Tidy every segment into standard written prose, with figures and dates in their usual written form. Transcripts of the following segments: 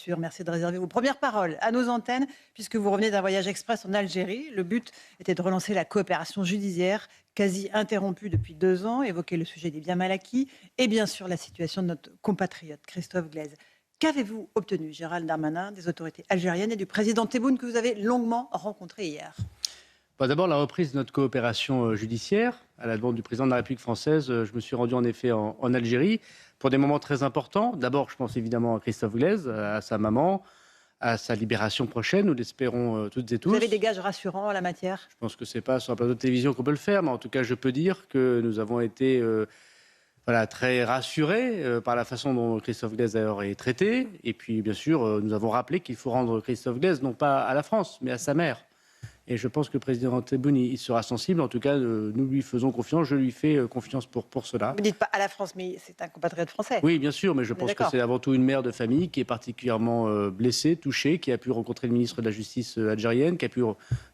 sûr. Merci de réserver vos premières paroles à nos antennes, puisque vous revenez d'un voyage express en Algérie. Le but était de relancer la coopération judiciaire, quasi interrompue depuis 2 ans, évoquer le sujet des biens mal acquis et bien sûr la situation de notre compatriote Christophe Glaise. Qu'avez-vous obtenu, Gérald Darmanin, des autorités algériennes et du président Tebboune que vous avez longuement rencontré hier? D'abord, la reprise de notre coopération judiciaire. À la demande du président de la République française, je me suis rendu en effet en Algérie pour des moments très importants. D'abord, je pense évidemment à Christophe Glaise, à sa maman, à sa libération prochaine, nous l'espérons toutes et tous. Vous avez des gages rassurants en la matière? Je pense que ce n'est pas sur un plateau de télévision qu'on peut le faire, mais en tout cas, je peux dire que nous avons été très rassurés par la façon dont Christophe Glaise d'ailleurs est traité. Et puis, bien sûr, nous avons rappelé qu'il faut rendre Christophe Glaise non pas à la France, mais à sa mère. Et je pense que le président Tebboune il sera sensible. En tout cas, nous lui faisons confiance. Je lui fais confiance pour cela. Vous ne dites pas à la France, mais c'est un compatriote français. Oui, bien sûr, mais je pense que c'est avant tout une mère de famille qui est particulièrement blessée, touchée, qui a pu rencontrer le ministre de la Justice algérienne, qui a pu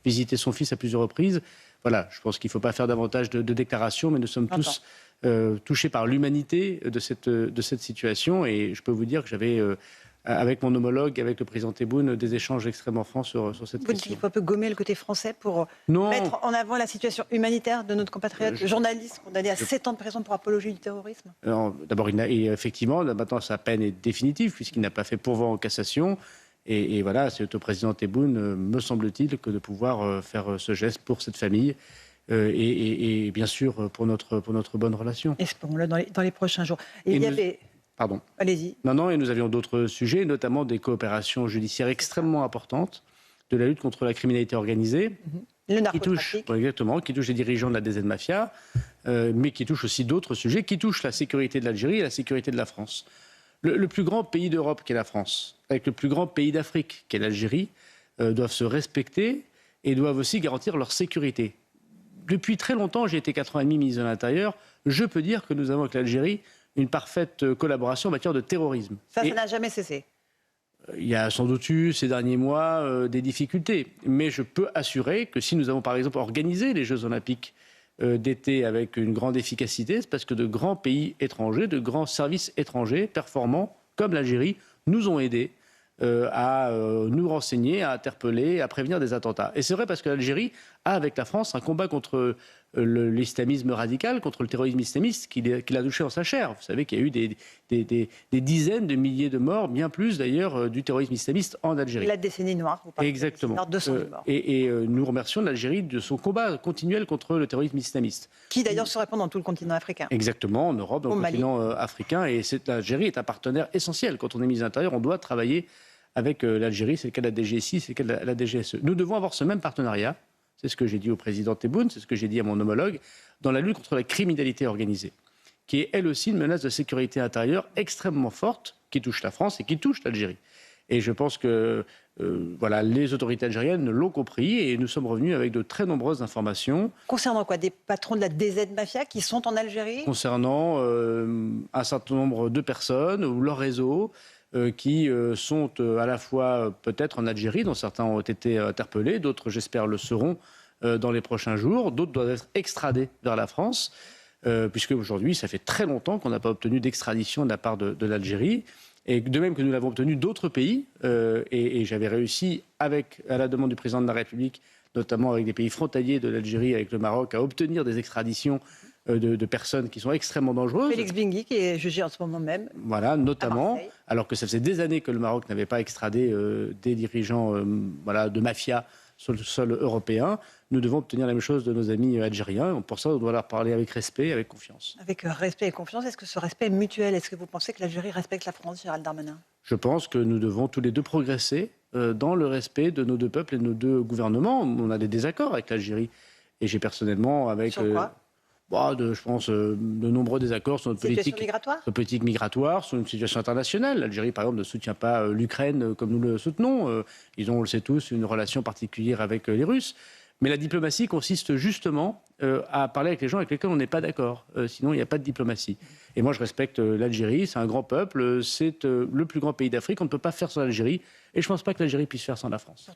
visiter son fils à plusieurs reprises. Voilà, je pense qu'il ne faut pas faire davantage de déclarations, mais nous sommes tous touchés par l'humanité de cette situation. Et je peux vous dire que j'avais... avec mon homologue, avec le président Tebboune, des échanges extrêmement francs sur cette question. Vous dites qu'il faut un peu gommer le côté français pour mettre en avant la situation humanitaire de notre compatriote, le journaliste condamné à 7 ans de prison pour apologie du terrorisme? D'abord, effectivement, maintenant sa peine est définitive puisqu'il n'a pas fait pourvoi en cassation. Et voilà, c'est au président Tebboune, me semble-t-il, que de pouvoir faire ce geste pour cette famille. Et bien sûr, pour notre bonne relation. Espérons-le dans les prochains jours. Et il y avait... Pardon. Allez-y. Non, et nous avions d'autres sujets, notamment des coopérations judiciaires extrêmement importantes, de la lutte contre la criminalité organisée, le narcotrafic. qui touche les dirigeants de la DZ Mafia, mais qui touche aussi d'autres sujets, qui touchent la sécurité de l'Algérie et la sécurité de la France. Le plus grand pays d'Europe, qui est la France, avec le plus grand pays d'Afrique, qui est l'Algérie, doivent se respecter et doivent aussi garantir leur sécurité. Depuis très longtemps, j'ai été 4 ans et demi ministre de l'Intérieur, je peux dire que nous avons avec l'Algérie une parfaite collaboration en matière de terrorisme. Ça n'a jamais cessé. Il y a sans doute eu ces derniers mois des difficultés. Mais je peux assurer que si nous avons par exemple organisé les Jeux Olympiques d'été avec une grande efficacité, c'est parce que de grands pays étrangers, de grands services étrangers performants, comme l'Algérie, nous ont aidés à nous renseigner, à interpeller, à prévenir des attentats. Et c'est vrai parce que l'Algérie a avec la France un combat contre l'islamisme radical, contre le terrorisme islamiste qu'il a touché en sa chair. Vous savez qu'il y a eu des dizaines de milliers de morts, bien plus d'ailleurs, du terrorisme islamiste en Algérie. La décennie noire, vous parlez. Exactement. De 200 000 morts. Et nous remercions l'Algérie de son combat continuel contre le terrorisme islamiste. Qui d'ailleurs se répand dans tout le continent africain. Exactement, en Europe, dans le continent africain. Et l'Algérie est un partenaire essentiel. Quand on est ministre de l'Intérieur, on doit travailler avec l'Algérie, c'est le cas de la DGSI, c'est le cas de la DGSE. Nous devons avoir ce même partenariat, c'est ce que j'ai dit au président Tebboune, c'est ce que j'ai dit à mon homologue, dans la lutte contre la criminalité organisée, qui est elle aussi une menace de sécurité intérieure extrêmement forte, qui touche la France et qui touche l'Algérie. Et je pense que les autorités algériennes l'ont compris et nous sommes revenus avec de très nombreuses informations. Concernant quoi? Des patrons de la DZ Mafia qui sont en Algérie? Concernant un certain nombre de personnes ou leur réseau, qui sont à la fois peut-être en Algérie, dont certains ont été interpellés, d'autres j'espère le seront dans les prochains jours, d'autres doivent être extradés vers la France, puisque aujourd'hui ça fait très longtemps qu'on n'a pas obtenu d'extradition de la part de l'Algérie, et de même que nous l'avons obtenu d'autres pays, et j'avais réussi à la demande du président de la République, notamment avec des pays frontaliers de l'Algérie, avec le Maroc, à obtenir des extraditions de personnes qui sont extrêmement dangereuses. Félix Bingui, qui est jugé en ce moment même. Voilà, notamment, alors que ça faisait des années que le Maroc n'avait pas extradé des dirigeants de mafia sur le sol européen. Nous devons obtenir la même chose de nos amis algériens. Pour ça, on doit leur parler avec respect, avec confiance. Avec respect et confiance, est-ce que ce respect est mutuel? Est-ce que vous pensez que l'Algérie respecte la France, Gérald Darmanin? Je pense que nous devons tous les deux progresser dans le respect de nos deux peuples et de nos deux gouvernements. On a des désaccords avec l'Algérie. Et j'ai personnellement avec... Sur quoi? Je pense de nombreux désaccords sur notre politique migratoire, sur une situation internationale. L'Algérie, par exemple, ne soutient pas l'Ukraine comme nous le soutenons. Ils ont, on le sait tous, une relation particulière avec les Russes. Mais la diplomatie consiste justement à parler avec les gens avec lesquels on n'est pas d'accord. Sinon, il n'y a pas de diplomatie. Et moi, je respecte l'Algérie. C'est un grand peuple. C'est le plus grand pays d'Afrique. On ne peut pas faire sans l'Algérie. Et je ne pense pas que l'Algérie puisse faire sans la France.